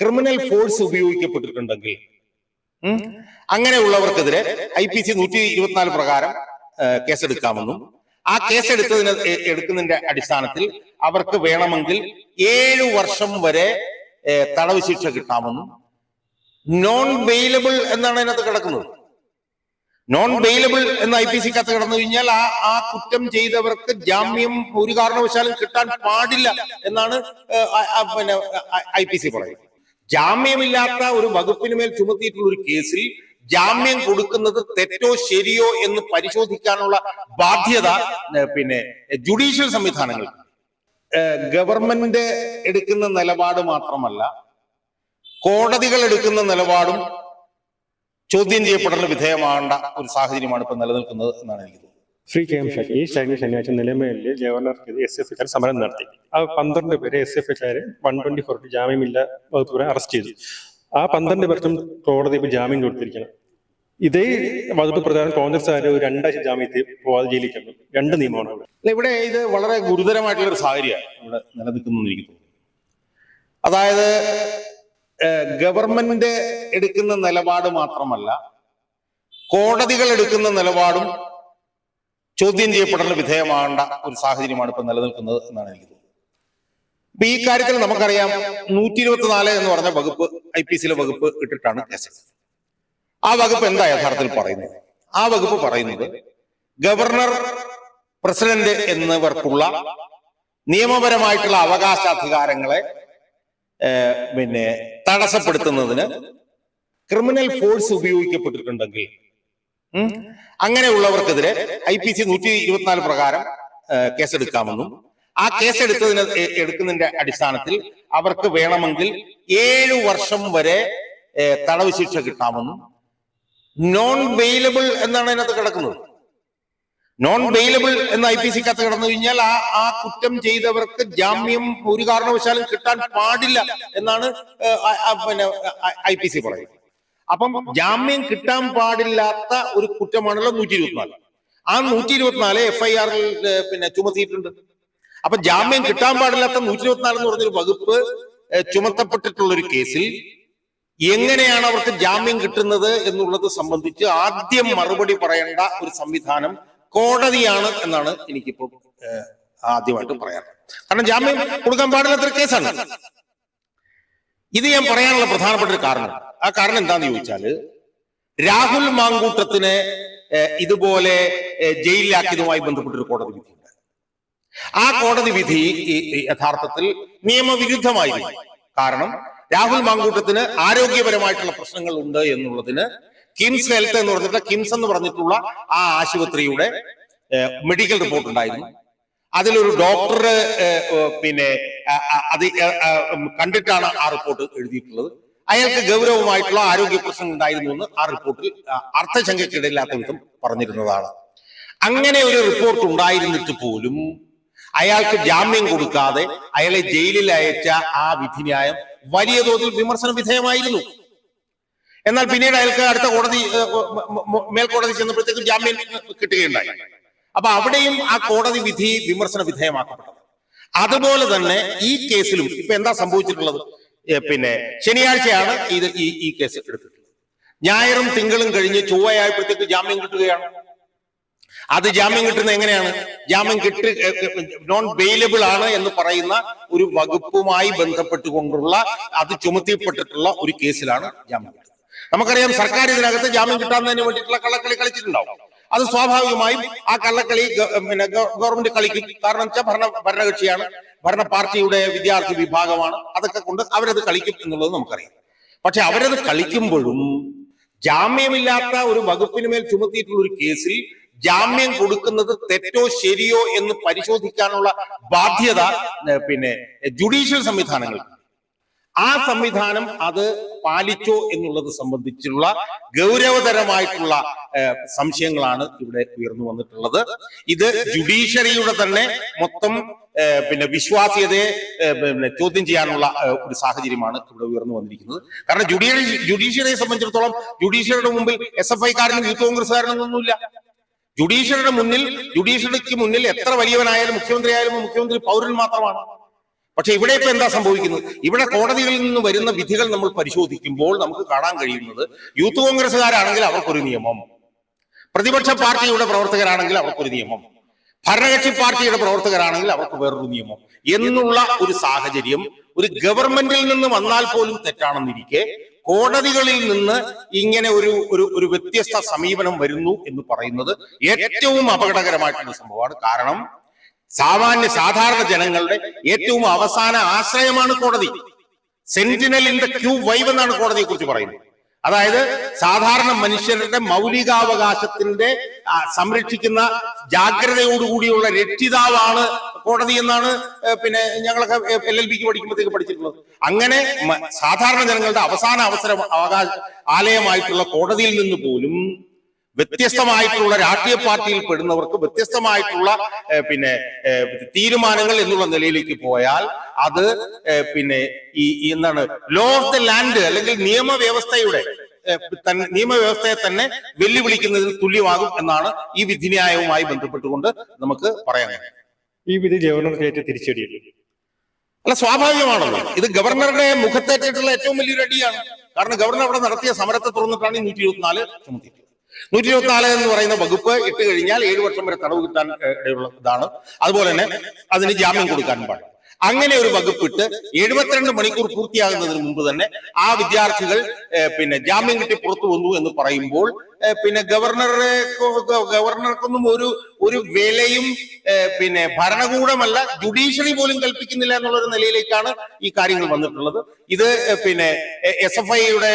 Criminal force ഉപയോഗിക്കപ്പെട്ടിട്ടുണ്ടെങ്കിൽ അങ്ങനെയുള്ളവർക്കെതിരെ IPC 124 പ്രകാരം കേസെടുക്കാമെന്നും ആ എടുക്കുന്നതിന്റെ അടിസ്ഥാനത്തിൽ അവർക്ക് വേണമെങ്കിൽ 7 വർഷം വരെ തടവ് ശിക്ഷ കിട്ടാമെന്നും നോൺ ബെയിലബിൾ എന്നാണ് അതിനകത്ത് കിടക്കുന്നത്. നോൺ ബെയിലബിൾ എന്ന IPC-ക്കകത്ത് കിടന്നു കഴിഞ്ഞാൽ ആ കുറ്റം ചെയ്തവർക്ക് ജാമ്യം ഒരു കാരണവശാലും കിട്ടാൻ പാടില്ല എന്നാണ് IPC പറയുന്നത്. ജാമ്യമില്ലാത്ത ഒരു വകുപ്പിന് മേൽ ചുമത്തിയിട്ടുള്ള ഒരു കേസിൽ ജാമ്യം കൊടുക്കുന്നത് തെറ്റോ ശരിയോ എന്ന് പരിശോധിക്കാനുള്ള ബാധ്യത ജുഡീഷ്യൽ സംവിധാനങ്ങൾ. ഗവൺമെന്റ് എടുക്കുന്ന നിലപാട് മാത്രമല്ല, കോടതികൾ എടുക്കുന്ന നിലപാടും ചോദ്യം ചെയ്യപ്പെടൽ വിധേയമാകേണ്ട ഒരു സാഹചര്യമാണ് ഇപ്പൊ നിലനിൽക്കുന്നത് എന്നാണ് എനിക്ക് തോന്നുന്നത്. ശ്രീ KM ഷാജി, ഈ കഴിഞ്ഞ ശനിയാഴ്ച നിലമേലിൽ ഗവർണർക്ക് SFIക്കാർ സമരം നടത്തി. ആ 12 പേരെ SFIക്കാര് 124 ജാമ്യമില്ല വകുപ്പ് അറസ്റ്റ് ചെയ്തു. ആ 12 പേർക്കും കോടതി ഇപ്പൊ ജാമ്യം കൊടുത്തിരിക്കണം. ഇതേ വകുപ്പ് പ്രകാരം കോൺഗ്രസ്സുകാര് 2 ആഴ്ച ജാമ്യത്തിൽ പോവാതെ ജയിലിൽ കിടന്നു. 2 നിയമമാണ് ഇവിടെ. ഇത് വളരെ ഗുരുതരമായിട്ടുള്ള ഒരു സാഹചര്യമാണ് ഇവിടെ നിലനിൽക്കുന്നു എനിക്ക് തോന്നുന്നു. അതായത് ഗവൺമെന്റ് എടുക്കുന്ന നിലപാട് മാത്രമല്ല, കോടതികൾ എടുക്കുന്ന നിലപാടും ചോദ്യം ചെയ്യപ്പെടൽ വിധേയമാകേണ്ട ഒരു സാഹചര്യമാണ് ഇപ്പൊ നിലനിൽക്കുന്നത് എന്നാണ് എനിക്ക് തോന്നുന്നത്. ഇപ്പൊ ഈ കാര്യത്തിൽ നമുക്കറിയാം, 124 എന്ന് പറഞ്ഞ വകുപ്പ് IPC-യിലെ വകുപ്പ് ഇട്ടിട്ടാണ് കേസ്. ആ വകുപ്പ് എന്താ യഥാർത്ഥത്തിൽ പറയുന്നത്? ആ വകുപ്പ് പറയുന്നത് ഗവർണർ, പ്രസിഡന്റ് എന്നിവർക്കുള്ള നിയമപരമായിട്ടുള്ള അവകാശാധികാരങ്ങളെ തടസ്സപ്പെടുത്തുന്നതിന് ക്രിമിനൽ ഫോഴ്സ് ഉപയോഗിക്കപ്പെട്ടിട്ടുണ്ടെങ്കിൽ അങ്ങനെയുള്ളവർക്കെതിരെ IPC 124 പ്രകാരം കേസെടുക്കാമെന്നും ആ എടുക്കുന്നതിന്റെ അടിസ്ഥാനത്തിൽ അവർക്ക് വേണമെങ്കിൽ 7 വർഷം വരെ തടവ് ശിക്ഷ കിട്ടാമെന്നും നോൺ ബെയിലബിൾ എന്നാണ് അതിനകത്ത് കിടക്കുന്നത്. നോൺ ബെയിലബിൾ എന്ന IPC-ക്കകത്ത് കിടന്നു കഴിഞ്ഞാൽ ആ കുറ്റം ചെയ്തവർക്ക് ജാമ്യം ഒരു കാരണവശാലും കിട്ടാൻ പാടില്ല എന്നാണ് IPC പറയുന്നത്. അപ്പം ജാമ്യം കിട്ടാൻ പാടില്ലാത്ത ഒരു കുറ്റമാണല്ലോ 124. ആ 124 FIR-ൽ ചുമത്തിയിട്ടുണ്ട്. അപ്പൊ ജാമ്യം കിട്ടാൻ പാടില്ലാത്ത 124 എന്ന് പറഞ്ഞൊരു വകുപ്പ് ചുമത്തപ്പെട്ടിട്ടുള്ള ഒരു കേസിൽ എങ്ങനെയാണ് അവർക്ക് ജാമ്യം കിട്ടുന്നത് എന്നുള്ളത് സംബന്ധിച്ച് ആദ്യം മറുപടി പറയേണ്ട ഒരു സംവിധാനം കോടതിയാണ് എന്നാണ് എനിക്കിപ്പോ ആദ്യമായിട്ട് പറയാൻ. കാരണം ജാമ്യം കൊടുക്കാൻ പാടില്ലാത്തൊരു കേസാണ് ഇത്. ഞാൻ പറയാനുള്ള പ്രധാനപ്പെട്ട ഒരു കാരണം, ആ കാരണം എന്താന്ന് ചോദിച്ചാല്, രാഹുൽ മാങ്കൂട്ടത്തിനെ ഇതുപോലെ ജയിലിലാക്കിയതുമായി ബന്ധപ്പെട്ടൊരു കോടതി വിധിയുണ്ട്. ആ കോടതി വിധി യഥാർത്ഥത്തിൽ നിയമവിരുദ്ധമായിരുന്നു. കാരണം രാഹുൽ മാങ്കൂട്ടത്തിന് ആരോഗ്യപരമായിട്ടുള്ള പ്രശ്നങ്ങൾ ഉണ്ട് എന്നുള്ളതിന് കിംസ് ഹെൽത്ത് എന്ന് പറഞ്ഞിട്ടുള്ള കിംസ് എന്ന് പറഞ്ഞിട്ടുള്ള ആ ആശുപത്രിയുടെ മെഡിക്കൽ റിപ്പോർട്ട് ഉണ്ടായിരുന്നു. അതിലൊരു ഡോക്ടർ അത് കണ്ടിട്ടാണ് ആ റിപ്പോർട്ട് എഴുതിയിട്ടുള്ളത്. അയാൾക്ക് ഗൗരവമായിട്ടുള്ള ആരോഗ്യ പ്രശ്നം ഉണ്ടായിരുന്നു എന്ന് ആ റിപ്പോർട്ടിൽ അർത്ഥശങ്കയ്ക്കിടയില്ലാത്ത വിധം പറഞ്ഞിരുന്നതാണ്. അങ്ങനെ ഒരു റിപ്പോർട്ട് ഉണ്ടായിരുന്നിട്ട് പോലും അയാൾക്ക് ജാമ്യം കൊടുക്കാതെ അയാളെ ജയിലിൽ അയച്ച ആ വിധിന്യായം വലിയ തോതിൽ വിമർശന വിധേയമായിരുന്നു. എന്നാൽ പിന്നീട് അയാൾക്ക് അടുത്ത കോടതി, മേൽക്കോടതി ചെന്നപ്പോഴത്തേക്കും ജാമ്യം കിട്ടുകയുണ്ടായി. അപ്പൊ അവിടെയും ആ കോടതി വിധി വിമർശന വിധേയമാക്കപ്പെട്ടത്. അതുപോലെ തന്നെ ഈ കേസിലും ഇപ്പൊ എന്താ സംഭവിച്ചിട്ടുള്ളത്? ശനിയാഴ്ചയാണ് ഈ കേസ് എടുത്തിട്ടുള്ളത്. ഞായറും തിങ്കളും കഴിഞ്ഞ് ചൊവ്വയായപ്പോഴത്തേക്ക് ജാമ്യം കിട്ടുകയാണ്. അത് ജാമ്യം കിട്ടുന്നത് എങ്ങനെയാണ്? ജാമ്യം നോൺ ബെയിലബിൾ ആണ് എന്ന് പറയുന്ന ഒരു വകുപ്പുമായി ബന്ധപ്പെട്ടുകൊണ്ടുള്ള അത് ചുമത്തിപ്പെട്ടിട്ടുള്ള ഒരു കേസിലാണ് ജാമ്യം കിട്ടുന്നത്. നമുക്കറിയാം, സർക്കാർ ഇതിനകത്ത് ജാമ്യം കിട്ടാന്നതിന് വേണ്ടിയിട്ടുള്ള കള്ളക്കളി കളിച്ചിട്ടുണ്ടാവും. അത് സ്വാഭാവികമായും ആ കള്ളക്കളി ഗവൺമെന്റ് കളിക്കും. കാരണം വെച്ചാൽ ഭരണകക്ഷിയാണ്, ഭരണ പാർട്ടിയുടെ വിദ്യാർത്ഥി വിഭാഗമാണ്. അതൊക്കെ കൊണ്ട് അവരത് കളിക്കും എന്നുള്ളത് നമുക്കറിയാം. പക്ഷെ അവരത് കളിക്കുമ്പോഴും ജാമ്യമില്ലാത്ത ഒരു വകുപ്പിന് മേൽ ചുമത്തിയിട്ടുള്ള ഒരു കേസിൽ ജാമ്യം കൊടുക്കുന്നത് തെറ്റോ ശരിയോ എന്ന് പരിശോധിക്കാനുള്ള ബാധ്യത ജുഡീഷ്യൽ സംവിധാനങ്ങൾ. ആ സംവിധാനം അത് പാലിച്ചോ എന്നുള്ളത് സംബന്ധിച്ചുള്ള ഗൗരവതരമായിട്ടുള്ള സംശയങ്ങളാണ് ഇവിടെ ഉയർന്നു വന്നിട്ടുള്ളത്. ഇത് ജുഡീഷ്യറിയുടെ തന്നെ മൊത്തം വിശ്വാസ്യതയെ ചോദ്യം ചെയ്യാനുള്ള ഒരു സാഹചര്യമാണ് ഇവിടെ ഉയർന്നു വന്നിരിക്കുന്നത്. കാരണം ജുഡീഷ്യറിയെ സംബന്ധിച്ചിടത്തോളം ജുഡീഷ്യറിയുടെ മുമ്പിൽ SFIക്കാരനും യൂത്ത് കോൺഗ്രസ്സുകാരനും ഒന്നുമില്ല. ജുഡീഷ്യറിക്ക് മുന്നിൽ എത്ര വലിയവനായാലും മുഖ്യമന്ത്രി ആയാലും മുഖ്യമന്ത്രി പൗരൻ മാത്രമാണ്. പക്ഷെ ഇവിടെ ഇപ്പൊ എന്താ സംഭവിക്കുന്നത്? ഇവിടെ കോടതികളിൽ നിന്ന് വരുന്ന വിധികൾ നമ്മൾ പരിശോധിക്കുമ്പോൾ നമുക്ക് കാണാൻ കഴിയുന്നത് യൂത്ത് കോൺഗ്രസ്സുകാരാണെങ്കിൽ അവർക്കൊരു നിയമം, പ്രതിപക്ഷ പാർട്ടിയുടെ പ്രവർത്തകരാണെങ്കിൽ അവർക്കൊരു നിയമം, ഭരണകക്ഷി പാർട്ടിയുടെ പ്രവർത്തകരാണെങ്കിൽ അവർക്ക് വേറൊരു നിയമം എന്നുള്ള ഒരു സാഹചര്യം ഒരു ഗവൺമെന്റിൽ നിന്ന് വന്നാൽ പോലും തെറ്റാണെന്നിരിക്കെ കോടതികളിൽ നിന്ന് ഇങ്ങനെ ഒരു വ്യത്യസ്ത സമീപനം വരുന്നു എന്ന് പറയുന്നത് ഏറ്റവും അപകടകരമായിട്ടുള്ള സംഭവമാണ്. കാരണം സാധാരണ ജനങ്ങളുടെ ഏറ്റവും അവസാന ആശ്രയമാണ് കോടതി. സെന്റിനൽ ഇൻ ദ ക്യൂ വൈവ് എന്നാണ് കോടതിയെ കുറിച്ച് പറയുന്നത്. അതായത് സാധാരണ മനുഷ്യരുടെ മൗലികാവകാശത്തിന്റെ സംരക്ഷിക്കുന്ന ജാഗ്രതയോടുകൂടിയുള്ള രക്ഷിതാവാണ് കോടതി എന്നാണ് പിന്നെ ഞങ്ങളൊക്കെ LLBക്ക് പഠിക്കുമ്പോഴത്തേക്ക് പഠിച്ചിട്ടുള്ളത്. അങ്ങനെ സാധാരണ ജനങ്ങളുടെ അവസാന ആലയമായിട്ടുള്ള കോടതിയിൽ നിന്ന് പോലും വ്യത്യസ്തമായിട്ടുള്ള രാഷ്ട്രീയ പാർട്ടിയിൽ പെടുന്നവർക്ക് വ്യത്യസ്തമായിട്ടുള്ള പിന്നെ തീരുമാനങ്ങൾ എന്നുള്ള നിലയിലേക്ക് പോയാൽ അത് പിന്നെ എന്താണ് ലോ ഓഫ് ദ ലാൻഡ് അല്ലെങ്കിൽ നിയമവ്യവസ്ഥയെ തന്നെ വെല്ലുവിളിക്കുന്നതിന് തുല്യമാകും എന്നാണ് ഈ വിധിന്യായവുമായി ബന്ധപ്പെട്ടുകൊണ്ട് നമുക്ക് പറയാൻ കഴിയും. ഈ വിധി ഗവർണർക്ക് തിരിച്ചടിയല്ലേ? അല്ല, സ്വാഭാവികമാണല്ലോ. ഇത് ഗവർണറുടെ മുഖത്തേറ്റിട്ടുള്ള ഏറ്റവും വലിയൊരു അടിയാണ്. കാരണം ഗവർണർ അവിടെ നടത്തിയ സമരത്തെ തുറന്നിട്ടാണ് 124 ചുമത്തിയിട്ടുള്ളത്. 124 എന്ന് പറയുന്ന വകുപ്പ് ഇട്ട് കഴിഞ്ഞാൽ 7 വർഷം വരെ തടവ് കിട്ടാൻ ഇടയുള്ള ഇതാണ്. അതുപോലെ തന്നെ അതിന് ജാമ്യം കൊടുക്കാനും പാടില്ല. അങ്ങനെ ഒരു വകുപ്പിട്ട് 72 മണിക്കൂർ പൂർത്തിയാകുന്നതിന് മുമ്പ് തന്നെ ആ വിദ്യാർത്ഥികൾ പിന്നെ ജാമ്യം കിട്ടി പുറത്തു വന്നു എന്ന് പറയുമ്പോൾ പിന്നെ ഗവർണർക്കൊന്നും ഒരു വിലയും പിന്നെ ഭരണകൂടമല്ല ജുഡീഷ്യറി പോലും കൽപ്പിക്കുന്നില്ല എന്നുള്ളൊരു നിലയിലേക്കാണ് ഈ കാര്യങ്ങൾ വന്നിട്ടുള്ളത്. ഇത് പിന്നെ SFIയുടെ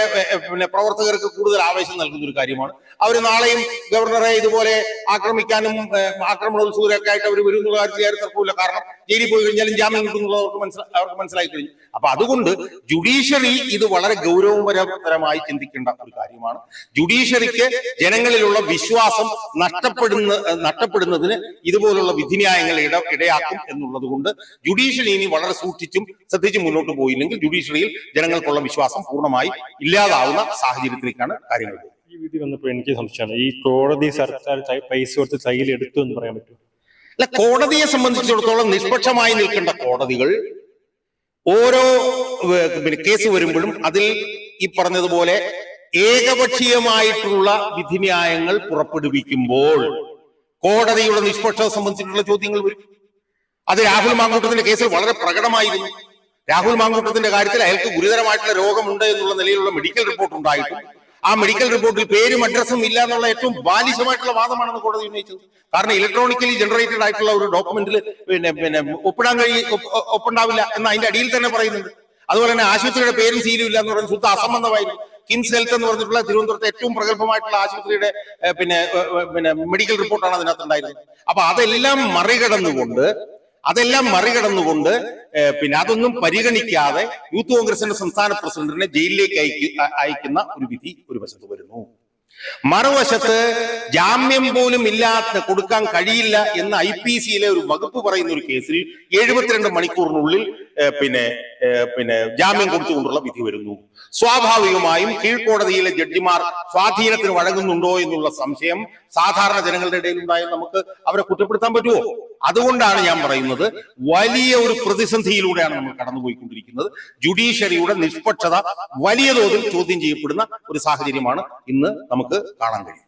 പിന്നെ പ്രവർത്തകർക്ക് കൂടുതൽ ആവേശം നൽകുന്ന ഒരു കാര്യമാണ്. അവർ നാളെയും ഗവർണറെ ഇതുപോലെ ആക്രമിക്കാനും ആക്രമണോത്സുകരൊക്കെ ആയിട്ട് അവർ വരും എന്നുള്ള കാര്യത്തിൽ തർക്കമില്ല. കാരണം ജയിലിൽ പോയി കഴിഞ്ഞാലും ജാമ്യം കിട്ടുന്നുള്ളത് അവർക്ക് മനസ്സിലായി കഴിഞ്ഞു. അപ്പൊ അതുകൊണ്ട് ജുഡീഷ്യറി ഇത് വളരെ ഗൗരവപരമായി ചിന്തിക്കേണ്ട ഒരു കാര്യമാണ്. ജുഡീഷ്യറിക്ക് ജനങ്ങളിലുള്ള വിശ്വാസം നഷ്ടപ്പെടുന്നതിന് ഇതുപോലുള്ള വിധിന്യായങ്ങൾ ഇടയാക്കും എന്നുള്ളത് കൊണ്ട് ജുഡീഷ്യറി ഇനി വളരെ സൂക്ഷിച്ചും ശ്രദ്ധിച്ചും മുന്നോട്ട് പോയില്ലെങ്കിൽ ജുഡീഷ്യറിയിൽ ജനങ്ങൾക്കുള്ള വിശ്വാസം പൂർണ്ണമായി ഇല്ലാതാവുന്ന സാഹചര്യത്തിലേക്കാണ് കാര്യങ്ങൾ. ഈ വിധി വന്നപ്പോൾ എനിക്ക് സംശയമാണ്, ഈ കോടതി സർക്കാർ പൈസ കൊടുത്ത് കയ്യിൽ എടുത്തു എന്ന് പറയാൻ പറ്റും? അല്ല, കോടതിയെ സംബന്ധിച്ചിടത്തോളം നിഷ്പക്ഷമായി നിൽക്കേണ്ട കോടതികൾ ഓരോ കേസ് വരുമ്പോഴും അതിൽ ഈ പറഞ്ഞതുപോലെ ഏകപക്ഷീയമായിട്ടുള്ള വിധിന്യായങ്ങൾ പുറപ്പെടുവിക്കുമ്പോൾ കോടതിയുടെ നിഷ്പക്ഷത സംബന്ധിച്ചിട്ടുള്ള ചോദ്യങ്ങൾ വരും. അത് രാഹുൽ മാങ്കൂട്ടത്തിന്റെ കേസിൽ വളരെ പ്രകടമായിരുന്നു. രാഹുൽ മാങ്കൂട്ടത്തിന്റെ കാര്യത്തിൽ അയാൾക്ക് ഗുരുതരമായിട്ടുള്ള രോഗമുണ്ട് എന്നുള്ള നിലയിലുള്ള മെഡിക്കൽ റിപ്പോർട്ട് ഉണ്ടായിട്ടും ആ മെഡിക്കൽ റിപ്പോർട്ടിൽ പേരും അഡ്രസ്സും ഇല്ല എന്നുള്ള ഏറ്റവും ബാലിശമായിട്ടുള്ള വാദമാണെന്ന് കോടതി ഉന്നയിച്ചത്. കാരണം ഇലക്ട്രോണിക്കലി ജനറേറ്റഡ് ആയിട്ടുള്ള ഒരു ഡോക്യുമെന്റിൽ പിന്നെ ഒപ്പുണ്ടാവില്ല എന്ന് അതിന്റെ അടിയിൽ തന്നെ പറയുന്നുണ്ട്. അതുപോലെ തന്നെ ആശുപത്രിയുടെ പേരും സീലും ഇല്ല എന്ന് പറയുന്നത് ശുദ്ധ അസംബന്ധമായിരുന്നു. കിംസ് ഹെൽത്ത് എന്ന് പറഞ്ഞിട്ടുള്ള തിരുവനന്തപുരത്തെ ഏറ്റവും പ്രഗത്ഭമായിട്ടുള്ള ആശുപത്രിയുടെ പിന്നെ മെഡിക്കൽ റിപ്പോർട്ടാണ് അതിനകത്ത് ഉണ്ടായിരുന്നത്. അപ്പൊ അതെല്ലാം മറികടന്നുകൊണ്ട് പിന്നെ അതൊന്നും പരിഗണിക്കാതെ യൂത്ത് കോൺഗ്രസിന്റെ സംസ്ഥാന പ്രസിഡന്റിനെ ജയിലിലേക്ക് അയക്കുന്ന ഒരു വിധി ഒരു വശത്ത് വരുന്നു. മറുവശത്ത് ജാമ്യം പോലും ഇല്ലാതെ കൊടുക്കാൻ കഴിയില്ല എന്ന IPCയിലെ ഒരു വകുപ്പ് പറയുന്ന ഒരു കേസിൽ 72 മണിക്കൂറിനുള്ളിൽ പിന്നെ ജാമ്യം കൊടുത്തുകൊണ്ടുള്ള വിധി വരുന്നു. സ്വാഭാവികമായും കീഴ്ക്കോടതിയിലെ ജഡ്ജിമാർ സ്വാധീനത്തിന് വഴങ്ങുന്നുണ്ടോ എന്നുള്ള സംശയം സാധാരണ ജനങ്ങളുടെ ഇടയിൽ ഉണ്ടായാൽ നമുക്ക് അവരെ കുറ്റപ്പെടുത്താൻ പറ്റുമോ? അതുകൊണ്ടാണ് ഞാൻ പറയുന്നത് വലിയ ഒരു പ്രതിസന്ധിയിലൂടെയാണ് നമ്മൾ കടന്നുപോയിക്കൊണ്ടിരിക്കുന്നത്. ജുഡീഷ്യറിയുടെ നിഷ്പക്ഷത വലിയ തോതിൽ ചോദ്യം ചെയ്യപ്പെടുന്ന ഒരു സാഹചര്യമാണ് ഇന്ന് നമുക്ക് കാണാൻ കഴിയും.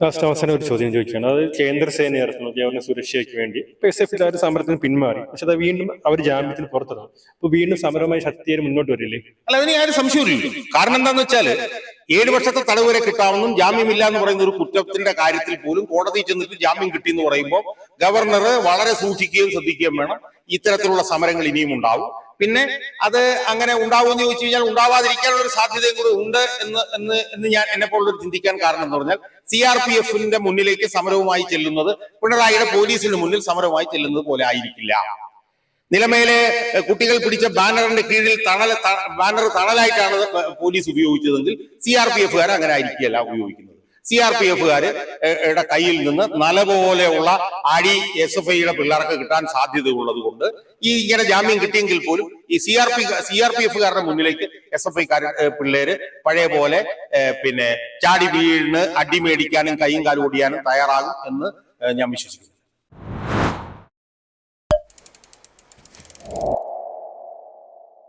അവസാനം ഒരു ചോദ്യം ചോദിക്കുകയാണ്. അത് കേന്ദ്രസേന ഇറക്കുന്നു ഗവർണർ സുരക്ഷയ്ക്ക് വേണ്ടി. SFIക്കാർ സമരത്തിന് പിന്മാറി, പക്ഷെ അത് വീണ്ടും അവർ ജാമ്യത്തിന് പുറത്തിറങ്ങും. അപ്പൊ വീണ്ടും സമരമായി ശക്തിയായി മുന്നോട്ട് വരില്ലേ? അല്ല, അതിന് ആരും സംശയമില്ല. കാരണം എന്താന്ന് വെച്ചാല് 7 വർഷത്തെ തടവ് വരെ കിട്ടാമെന്നും ജാമ്യമില്ല എന്ന് പറയുന്ന ഒരു കുറ്റത്തിന്റെ കാര്യത്തിൽ പോലും കോടതി ചെന്നിട്ട് ജാമ്യം കിട്ടി എന്ന് പറയുമ്പോൾ ഗവർണർ വളരെ സൂക്ഷിക്കുകയും ശ്രദ്ധിക്കുകയും വേണം. ഇത്തരത്തിലുള്ള സമരങ്ങൾ ഇനിയും ഉണ്ടാവും. പിന്നെ അത് അങ്ങനെ ഉണ്ടാവുമെന്ന് ചോദിച്ചു കഴിഞ്ഞാൽ ഉണ്ടാവാതിരിക്കാനുള്ള ഒരു സാധ്യതയും കൂടെ ഉണ്ട് എന്ന് ഞാൻ എന്നെപ്പോലുള്ളൊരു ചിന്തിക്കാൻ കാരണം എന്ന് പറഞ്ഞാൽ CRPFന്റെ മുന്നിലേക്ക് സമരവുമായി ചെല്ലുന്നത് പിണറായിയുടെ പോലീസിന് മുന്നിൽ സമരവുമായി ചെല്ലുന്നത് പോലെ ആയിരിക്കില്ല. നിലമേലെ കുട്ടികൾ പിടിച്ച ബാനറിന്റെ കീഴിൽ ബാനർ തണലായിട്ടാണ് പോലീസ് ഉപയോഗിച്ചതെങ്കിൽ CRPFകാർ അങ്ങനെ ആയിരിക്കില്ല ഉപയോഗിക്കുന്നത്. CRPFകാരുടെ കയ്യിൽ നിന്ന് നല പോലെയുള്ള അടി SFIയുടെ പിള്ളേർക്ക് കിട്ടാൻ സാധ്യതയുള്ളത് കൊണ്ട് ഇങ്ങനെ ജാമ്യം കിട്ടിയെങ്കിൽ പോലും ഈ CRPFകാരുടെ മുന്നിലേക്ക് SFIക്കാർ പിള്ളേര് പഴയ പോലെ പിന്നെ ചാടി വീണ് അടി മേടിക്കാനും കൈയും കാലും ഓടിയാനും തയ്യാറാകും എന്ന് ഞാൻ വിശ്വസിക്കുന്നു.